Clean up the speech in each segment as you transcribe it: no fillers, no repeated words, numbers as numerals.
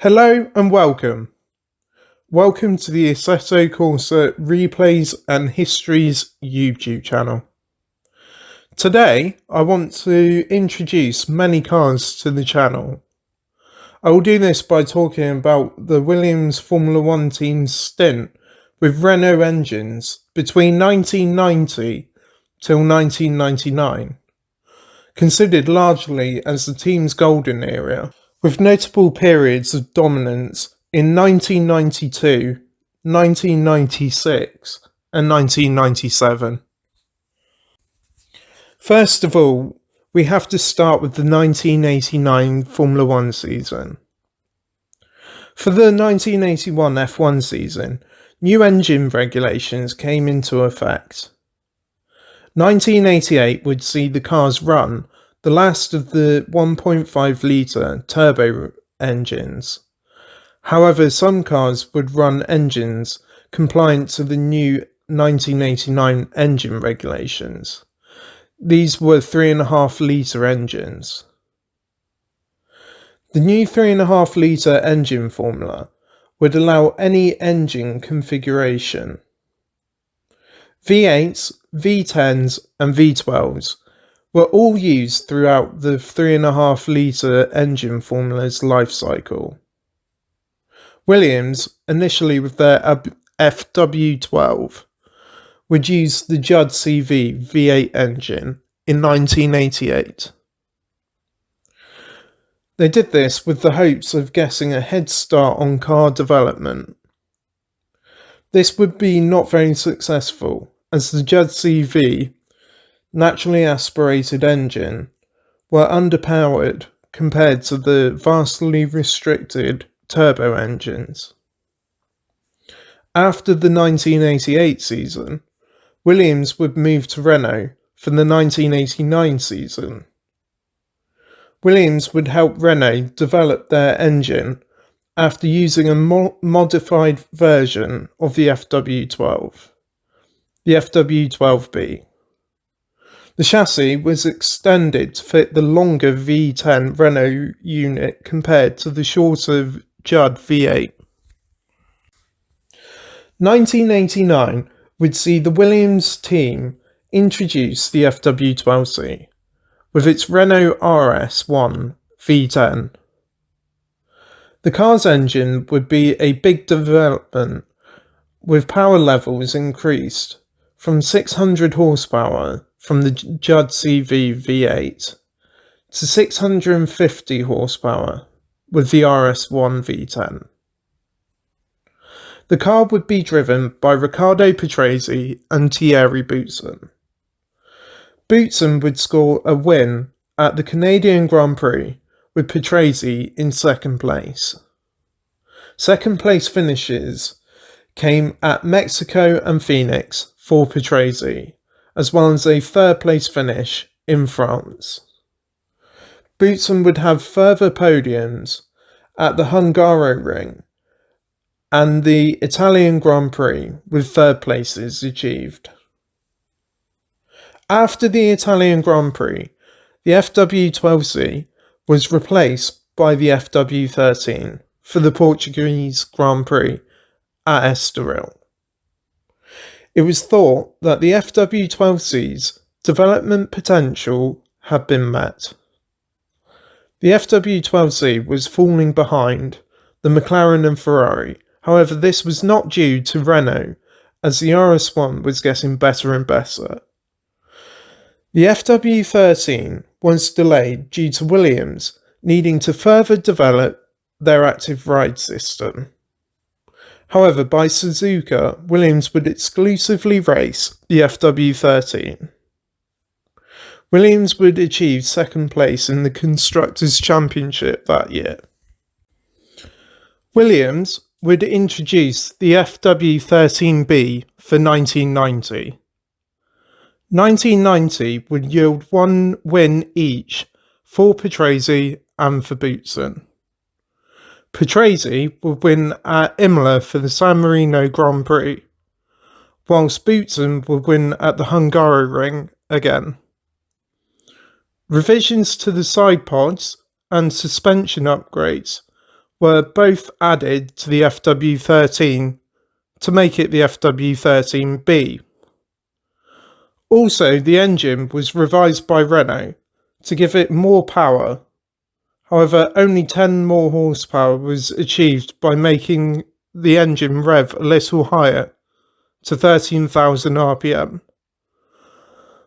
Hello and welcome. Welcome to the Assetto Corsa Replays and Histories YouTube channel. Today I want to introduce many cars to the channel. I will do this by talking about the Williams Formula 1 team's stint with Renault engines between 1990 till 1999, considered largely as the team's golden era, with notable periods of dominance in 1992, 1996 and 1997. First of all, we have to start with the 1989 Formula 1 season. For the 1981 F1 season, new engine regulations came into effect. 1988 would see the cars run the last of the 1.5 litre turbo engines. However, some cars would run engines compliant to the new 1989 engine regulations. These were 3.5 litre engines. The new 3.5 litre engine formula would allow any engine configuration. V8s, V10s and V12s were all used throughout the 3.5 litre engine formula's life cycle. Williams, initially with their FW12, would use the Judd CV V8 engine in 1988. They did this with the hopes of getting a head start on car development. This would be not very successful, as the Judd CV naturally aspirated engine were underpowered compared to the vastly restricted turbo engines. After the 1988 season, Williams would move to Renault for the 1989 season. Williams would help Renault develop their engine after using a modified version of the FW12, the FW12B. The chassis was extended to fit the longer V10 Renault unit compared to the shorter Judd V8. 1989 would see the Williams team introduce the FW12C with its Renault RS1 V10. The car's engine would be a big development, with power levels increased from 600 horsepower from the Judd CV V8 to 650 horsepower with the RS1 V10. The car would be driven by Riccardo Patrese and Thierry Boutsen. Boutsen would score a win at the Canadian Grand Prix, with Patrese in second place. Second place finishes came at Mexico and Phoenix for Patrese, as well as a third place finish in France. Boutsen would have further podiums at the Hungaroring and the Italian Grand Prix, with third places achieved. After the Italian Grand Prix, the FW12C was replaced by the FW13 for the Portuguese Grand Prix at Estoril. It was thought that the FW12C's development potential had been met. The FW12C was falling behind the McLaren and Ferrari. However, this was not due to Renault, as the RS1 was getting better and better. The FW13 was delayed due to Williams needing to further develop their active ride system. However, by Suzuka, Williams would exclusively race the FW13. Williams would achieve second place in the Constructors' Championship that year. Williams would introduce the FW13B for 1990. 1990 would yield one win each for Patrese and for Boutsen. Patrese would win at Imola for the San Marino Grand Prix, whilst Boutsen would win at the Hungaroring again. Revisions to the side pods and suspension upgrades were both added to the FW13 to make it the FW13B. Also, the engine was revised by Renault to give it more power. However, only 10 more horsepower was achieved by making the engine rev a little higher to 13,000 RPM.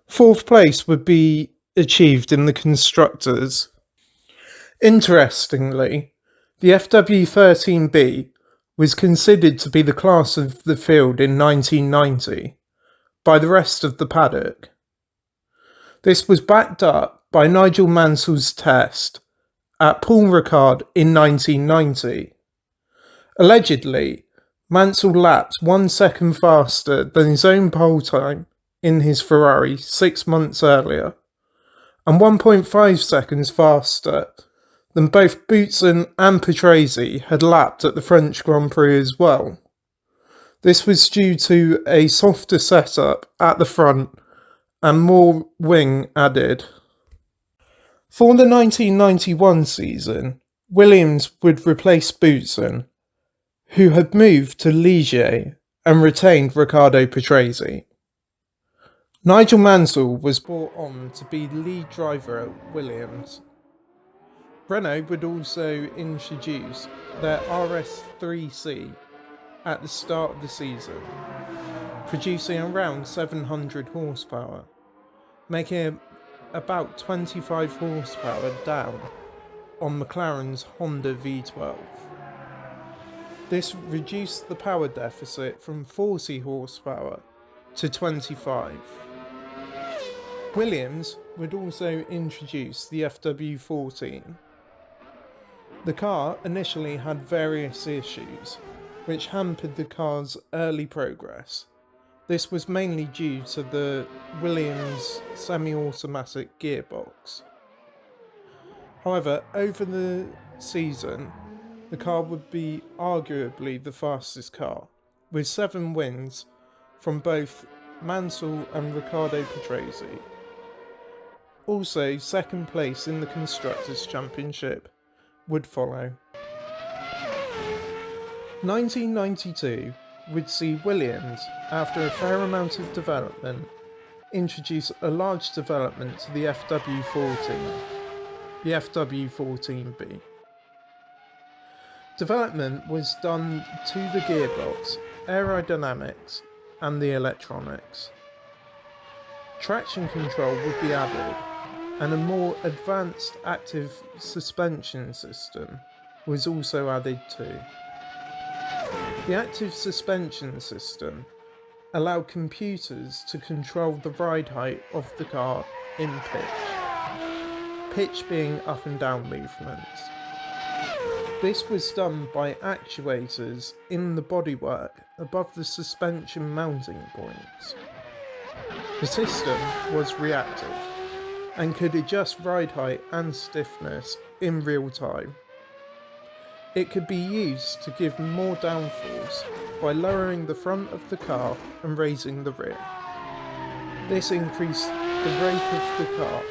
Fourth place would be achieved in the Constructors. Interestingly, the FW13B was considered to be the class of the field in 1990 by the rest of the paddock. This was backed up by Nigel Mansell's test at Paul Ricard in 1990. Allegedly, Mansell lapped 1 second faster than his own pole time in his Ferrari 6 months earlier, and 1.5 seconds faster than both Boutsen and Patrese had lapped at the French Grand Prix as well. This was due to a softer setup at the front and more wing added. For the 1991 season, Williams would replace Boutsen, who had moved to Ligier and retained Riccardo Patrese. Nigel Mansell was brought on to be lead driver at Williams. Renault would also introduce their RS3C at the start of the season, producing around 700 horsepower, making it about 25 horsepower down on McLaren's Honda V12. This reduced the power deficit from 40 horsepower to 25. Williams would also introduce the FW14. The car initially had various issues, which hampered the car's early progress. This was mainly due to the Williams semi-automatic gearbox. However, over the season, the car would be arguably the fastest car, with 7 wins from both Mansell and Riccardo Patrese. Also, second place in the Constructors' Championship would follow. 1992 would see Williams, after a fair amount of development, introduce a large development to the FW14, the FW14B. Development was done to the gearbox, aerodynamics, and the electronics. Traction control would be added, and a more advanced active suspension system was also added too. The active suspension system allowed computers to control the ride height of the car in pitch being up and down movements. This was done by actuators in the bodywork above the suspension mounting points. The system was reactive and could adjust ride height and stiffness in real time. It could be used to give more downforce by lowering the front of the car and raising the rear. This increased the rake of the car,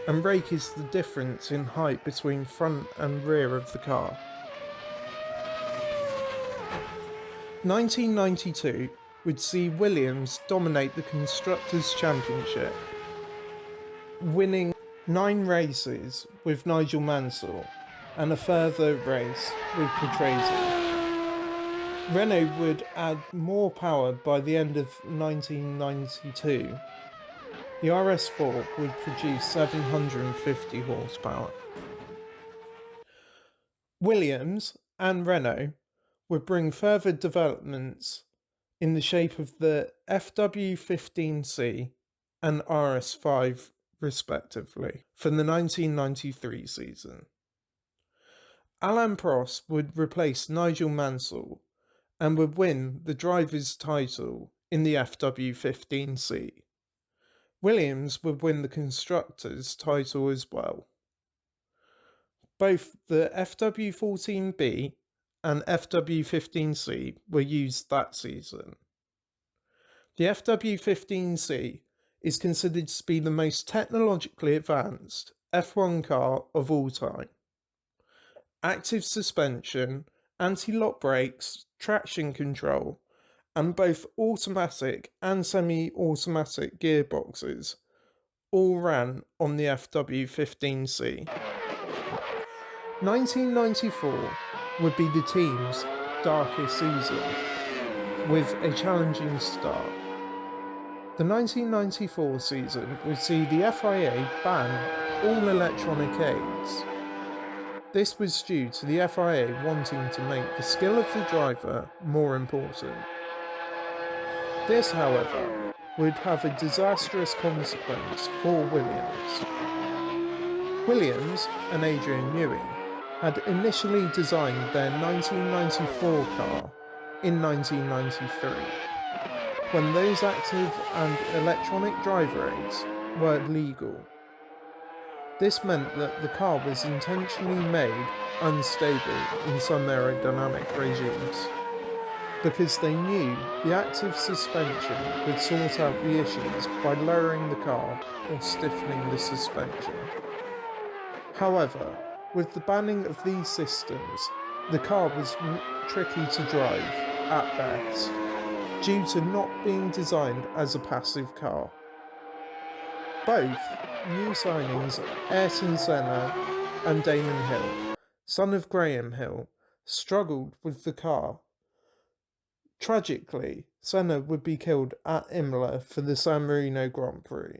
and rake is the difference in height between front and rear of the car. 1992 would see Williams dominate the Constructors' Championship, winning 9 races with Nigel Mansell and a further race with Patrese. Renault would add more power by the end of 1992. The RS4 would produce 750 horsepower. Williams and Renault would bring further developments in the shape of the FW15C and RS5 respectively for the 1993 season. Alain Prost would replace Nigel Mansell and would win the driver's title in the FW15C. Williams would win the constructor's title as well. Both the FW14B and FW15C were used that season. The FW15C is considered to be the most technologically advanced F1 car of all time. active suspension, anti-lock brakes, traction control, and both automatic and semi-automatic gearboxes all ran on the FW15C. 1994 would be the team's darkest season, with a challenging start. The 1994 season would see the FIA ban all electronic aids. This was due to the FIA wanting to make the skill of the driver more important. This, however, would have a disastrous consequence for Williams. Williams and Adrian Newey had initially designed their 1994 car in 1993, when those active and electronic driver aids were legal. This meant that the car was intentionally made unstable in some aerodynamic regimes, because they knew the active suspension would sort out the issues by lowering the car or stiffening the suspension. However, with the banning of these systems, the car was tricky to drive at best, due to not being designed as a passive car. Both new signings, Ayrton Senna and Damon Hill, son of Graham Hill, struggled with the car. Tragically, Senna would be killed at Imola for the San Marino Grand Prix.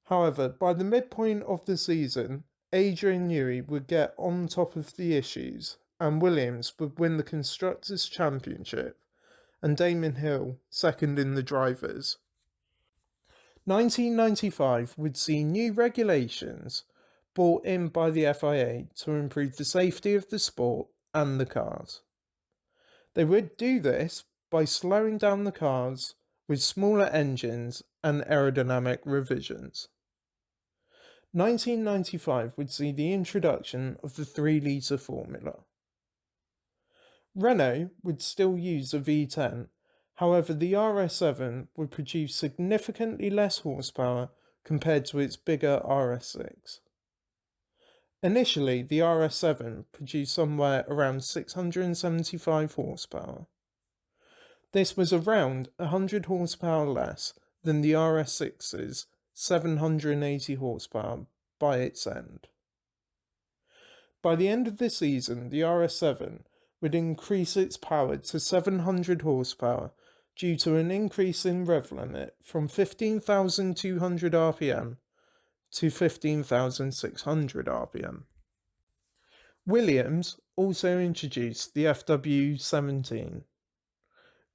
However, by the midpoint of the season, Adrian Newey would get on top of the issues, and Williams would win the Constructors' Championship, and Damon Hill second in the drivers. 1995 would see new regulations brought in by the FIA to improve the safety of the sport and the cars. They would do this by slowing down the cars with smaller engines and aerodynamic revisions. 1995 would see the introduction of the 3-litre formula. Renault would still use a V10, however the RS7 would produce significantly less horsepower compared to its bigger RS6. Initially, the RS7 produced somewhere around 675 horsepower. This was around 100 horsepower less than the RS6's 780 horsepower by its end. By the end of the season, the RS7 would increase its power to 700 horsepower due to an increase in rev limit from 15,200 RPM to 15,600 RPM. Williams also introduced the FW17.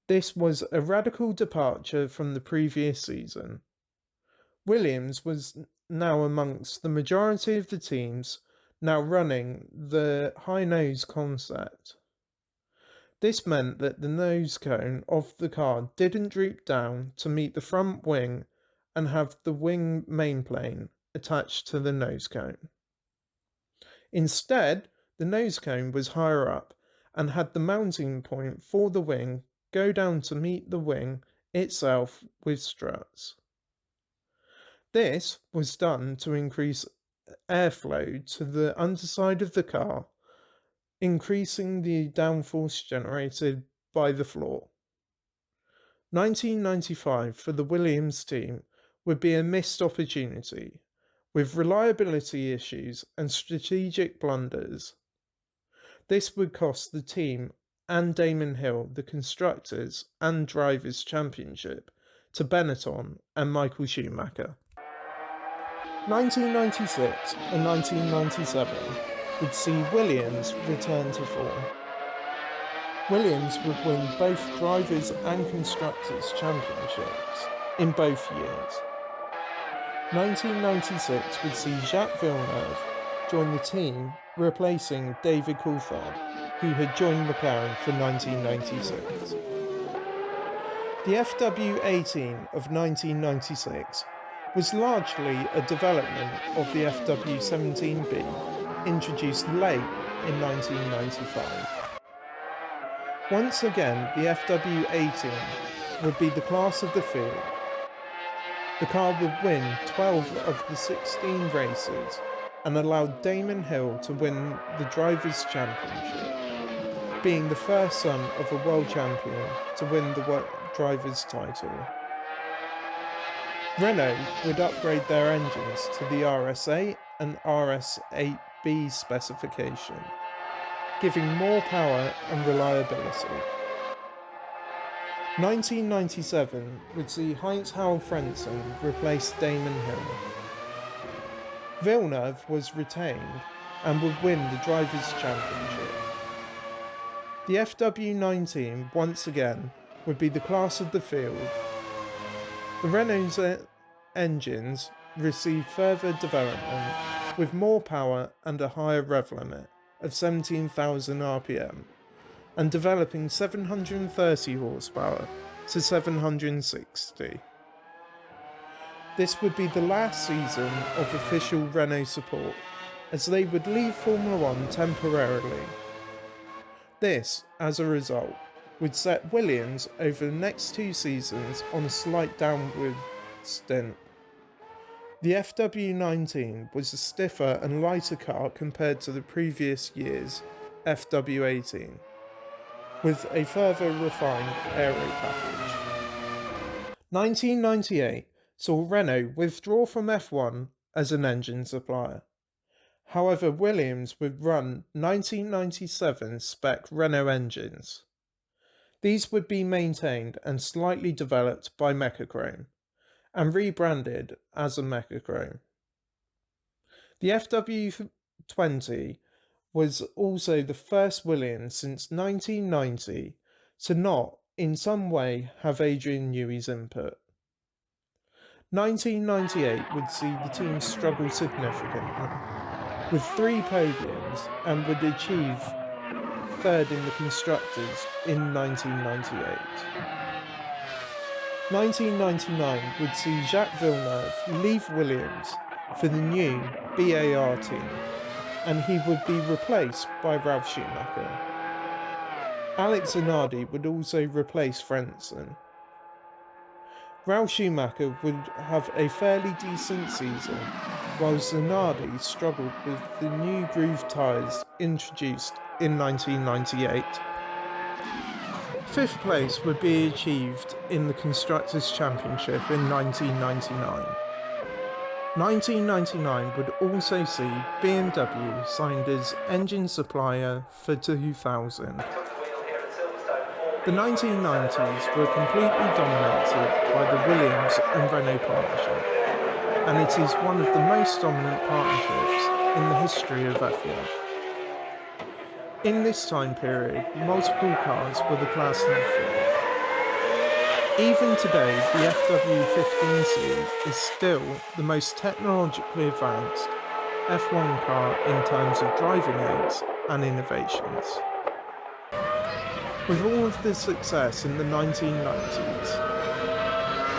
This was a radical departure from the previous season. Williams was now amongst the majority of the teams now running the high nose concept. This meant that the nose cone of the car didn't droop down to meet the front wing and have the wing mainplane attached to the nose cone. Instead, the nose cone was higher up and had the mounting point for the wing go down to meet the wing itself with struts. This was done to increase airflow to the underside of the car, increasing the downforce generated by the floor. 1995 for the Williams team would be a missed opportunity, with reliability issues and strategic blunders. This would cost the team and Damon Hill the Constructors and Drivers' Championship to Benetton and Michael Schumacher. 1996 and 1997 would see Williams return to form. Williams would win both Drivers' and Constructors' Championships in both years. 1996 would see Jacques Villeneuve join the team, replacing David Coulthard, who had joined McLaren for 1996. The FW18 of 1996 was largely a development of the FW17B, introduced late in 1995. Once again, the FW18 would be the class of the field. The car would win 12 of the 16 races, and allowed Damon Hill to win the Drivers' Championship, being the first son of a world champion to win the Drivers' title. Renault would upgrade their engines to the RS8 and RS8B specification, giving more power and reliability. 1997 would see Heinz-Harald Frentzen replace Damon Hill. Villeneuve was retained and would win the Drivers' Championship. The FW19 once again would be the class of the field. The Renault's engines received further development with more power and a higher rev limit of 17,000 RPM, and developing 730 horsepower to 760. This would be the last season of official Renault support, as they would leave Formula One temporarily. This, as a result, would set Williams over the next 2 seasons on a slight downward stint. The FW19 was a stiffer and lighter car compared to the previous year's FW18, with a further refined aero package. 1998 saw Renault withdraw from F1 as an engine supplier. However, Williams would run 1997 spec Renault engines. These would be maintained and slightly developed by Mechachrome, and rebranded as a Mechachrome. The FW20 was also the first Williams since 1990 to not, in some way, have Adrian Newey's input. 1998 would see the team struggle significantly, with 3 podiums, and would achieve 3rd in the Constructors in 1998. 1999 would see Jacques Villeneuve leave Williams for the new BAR team, and he would be replaced by Ralf Schumacher. Alex Zanardi would also replace Frentzen. Ralf Schumacher would have a fairly decent season, while Zanardi struggled with the new groove tyres introduced in 1998. 5th place would be achieved in the Constructors' Championship in 1999. 1999 would also see BMW signed as engine supplier for 2000. The 1990s were completely dominated by the Williams and Renault partnership, and it is one of the most dominant partnerships in the history of F1. In this time period, multiple cars were the class of the field. Even today, the FW15C is still the most technologically advanced F1 car in terms of driving aids and innovations. With all of the success in the 1990s,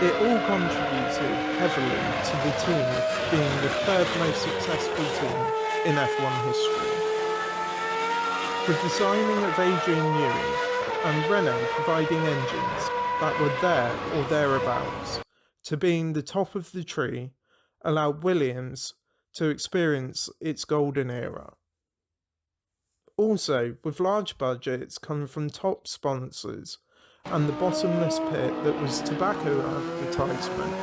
it all contributed heavily to the team being the 3rd most successful team in F1 history. With the signing of Adrian Newey and Renault providing engines that were there or thereabouts to being the top of the tree, allowed Williams to experience its golden era. Also, with large budgets coming from top sponsors, and the bottomless pit that was tobacco advertisement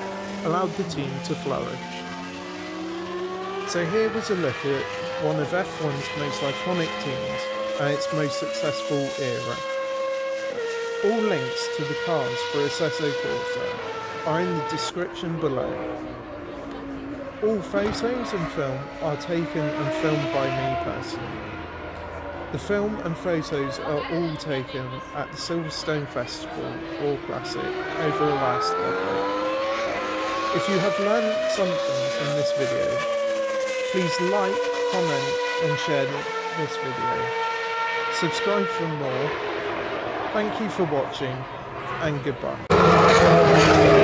allowed the team to flourish. So here was a look at one of F1's most iconic teams and its most successful era. All links to the cars for Assetto Corsa are in the description below. All photos and film are taken and filmed by me personally. The film and photos are all taken at the Silverstone Festival or Classic over the last decade. If you have learned something from this video, please like, comment and share this video. Subscribe for more. Thank you for watching and goodbye.